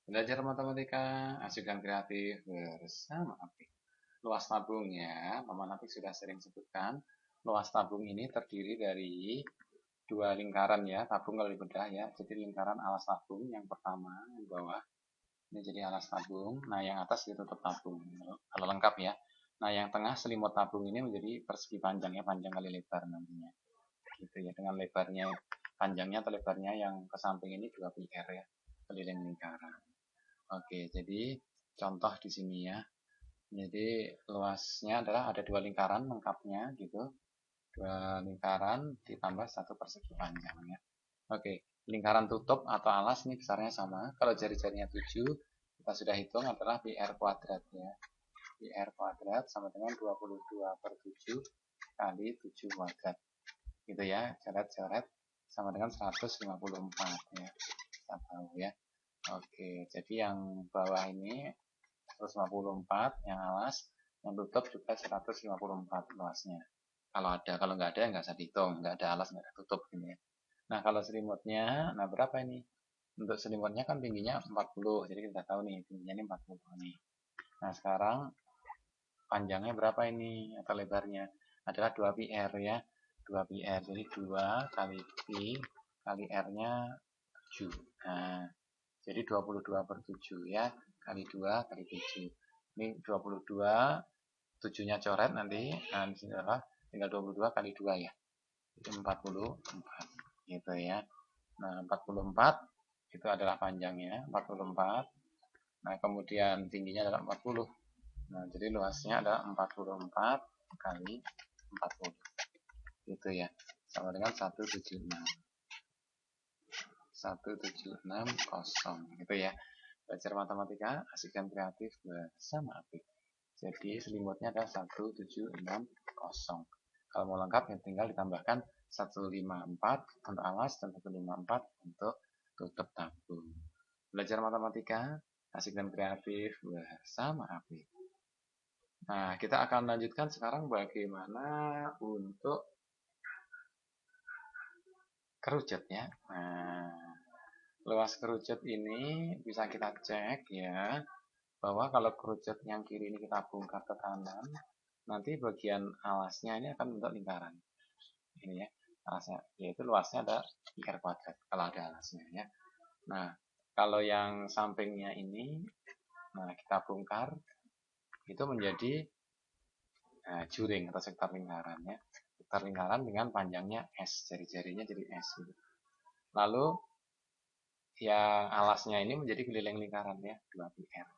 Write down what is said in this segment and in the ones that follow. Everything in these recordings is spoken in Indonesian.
Belajar matematika, asik dan kreatif bersama Apik. Luas tabungnya, Paman Apik sudah sering sebutkan. Luas tabung ini terdiri dari dua lingkaran ya, tabung kalau dibedah ya. Jadi lingkaran alas tabung yang pertama di bawah ini jadi alas tabung. Nah yang atas ditutup tabung. Kalau lengkap ya. Nah yang tengah selimut tabung ini menjadi persegi panjang ya, panjang kali lebar nantinya. Gitu ya, dengan lebarnya panjangnya atau lebarnya yang ke samping ini 2πr ya, keliling lingkaran. Oke, jadi contoh di sini ya. Jadi luasnya adalah ada dua lingkaran lengkapnya gitu. Dua lingkaran ditambah satu persegi panjangnya. Oke, lingkaran tutup atau alas ini besarnya sama. Kalau jari-jarinya 7, kita sudah hitung adalah PR kuadrat ya. PR kuadrat sama dengan 22/7 kali 7 kuadrat. Gitu ya, coret-coret sama dengan 154 ya. Kita tahu ya. Oke, jadi yang bawah ini 154 yang alas, yang tutup juga 154 luasnya. Kalau ada, kalau nggak ada nggak usah dihitung, nggak ada alas, nggak ada tutup gitu ya. Nah kalau selimutnya, nah berapa ini? Untuk selimutnya kan tingginya 40, jadi kita tahu nih tingginya ini 40 nih. Nah sekarang panjangnya berapa ini atau lebarnya? Adalah 2πr ya, 2πr, jadi 2 kali pi kali r-nya 7. Nah, jadi 22/7 ya, kali 2 kali 7. Ini 22, 7-nya coret nanti, nah di sini adalah tinggal 22 kali 2 ya. Itu 44 gitu ya. Nah, 44 itu adalah panjangnya, 44. Nah, kemudian tingginya adalah 40. Nah, jadi luasnya adalah 44 kali 40. Gitu ya. Sama dengan 176. 1760 gitu ya. Belajar matematika asik dan kreatif bersama Apik. Jadi selimutnya adalah 1760. Kalau mau lengkap ya tinggal ditambahkan 154 untuk alas dan 154 untuk tutup tabung. Belajar matematika asik dan kreatif bersama Apik. Nah, kita akan lanjutkan sekarang bagaimana untuk kerucut ya. Nah, luas kerucut ini bisa kita cek ya, bahwa kalau kerucut yang kiri ini kita bongkar ke kanan, nanti bagian alasnya ini akan bentuk lingkaran. Ini ya, alasnya, yaitu luasnya ada PR kuadrat kalau ada alasnya ya. Nah, kalau yang sampingnya ini, nah kita bongkar, itu menjadi juring atau sektor lingkaran ya. Sektor lingkaran dengan panjangnya S, jari-jarinya jadi S gitu. Lalu yang alasnya ini menjadi keliling lingkaran ya, 2πr.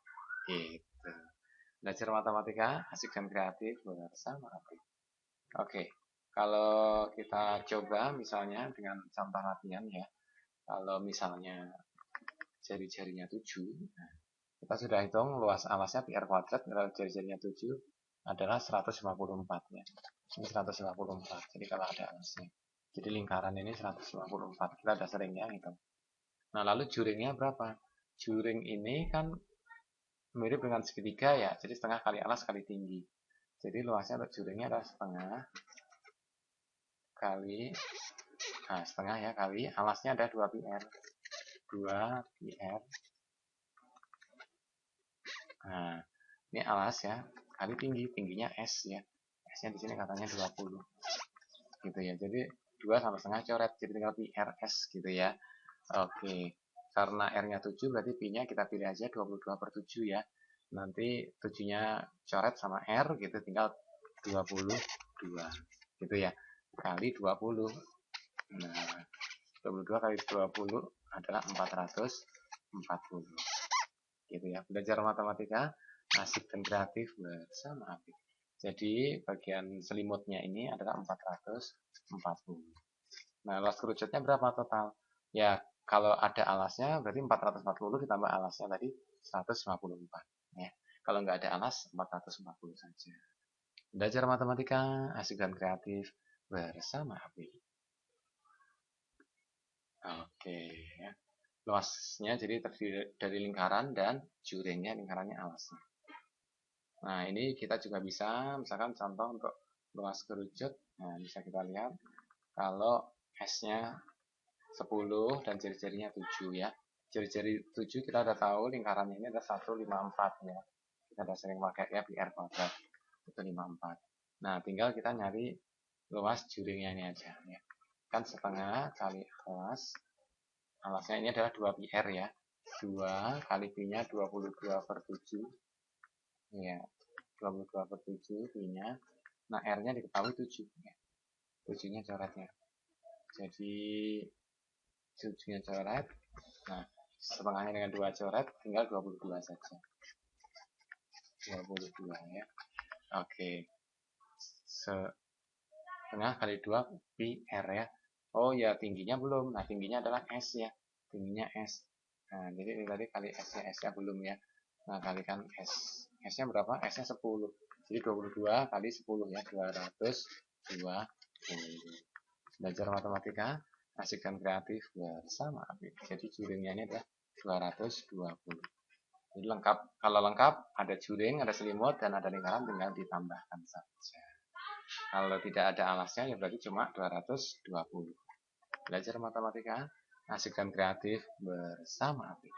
Gitu. Belajar matematika asik dan kreatif bersama Apik. Oke, kalau kita coba misalnya dengan contoh latihan ya, kalau misalnya jari-jarinya 7, nah, kita sudah hitung luas alasnya PR kuadrat, kalau jari-jarinya 7 adalah 154 ya. Ini 154, jadi kalau ada alasnya. Jadi lingkaran ini 154, kita sudah sering ya hitung. Nah lalu juringnya berapa? Juring ini kan mirip dengan segitiga ya, jadi setengah kali alas kali tinggi. Jadi luasnya untuk juringnya adalah setengah kali, nah setengah ya, kali alasnya ada 2πr. 2πr. Nah, ini alas ya, kali tinggi, tingginya S ya. S-nya di sini katanya 20. Gitu ya. Jadi 2 sama setengah coret, jadi tinggal PRS gitu ya. Oke. Karena R-nya 7 berarti P-nya kita pilih aja 22/7 ya. Nanti 7-nya coret sama R gitu, tinggal 22 gitu ya. Kali 20. Nah, 22 kali 20 adalah 440. Gitu ya. Belajar matematika asik dan kreatif bersama Apik. Jadi bagian selimutnya ini adalah 440. Nah, luas kerucutnya berapa total? Ya, kalau ada alasnya berarti 440 ditambah alasnya tadi 154 ya. Kalau nggak ada alas 440 saja. Belajar matematika asik dan kreatif bersama Apik. Oke ya. Luasnya jadi terdiri dari lingkaran dan juringnya lingkarannya alasnya. Nah, ini kita juga bisa, misalkan contoh untuk luas kerucut, nah bisa kita lihat, kalau S-nya 10 dan jari-jarinya 7 ya. Jari-jari 7 kita udah tahu lingkarannya ini ada 154 ya. Kita udah sering pakai ya pi r kuadrat. Itu 54. Nah, tinggal kita nyari luas juringnya ini aja ya. Kan setengah kali alasnya ini adalah 2 pi r ya. 2 kali pi-nya 22/7. Ya, 22/7 pi-nya. Nah, r-nya diketahui 7 ya. 7-nya coretnya. Jadi 7-nya coret. Nah, setengahnya dengan 2 coret, tinggal 22 saja. 22 ya. Oke. Setengah kali 2 pi r ya. Oh ya, tingginya belum. Nah, tingginya adalah S ya. Tingginya S. Nah, jadi ini tadi kali S-nya. S-nya belum ya. Nah, kalikan S. S-nya berapa? S-nya 10. Jadi 22 kali 10 ya. 220. Belajar matematika, asik dan kreatif bersama Apip. Jadi juringnya ini adalah 220. Jadi lengkap. Kalau lengkap, ada juring, ada selimut, dan ada lingkaran, tinggal ditambahkan saja. Kalau tidak ada alasnya, ya berarti cuma 220. Belajar matematika, asik dan kreatif bersama Apip.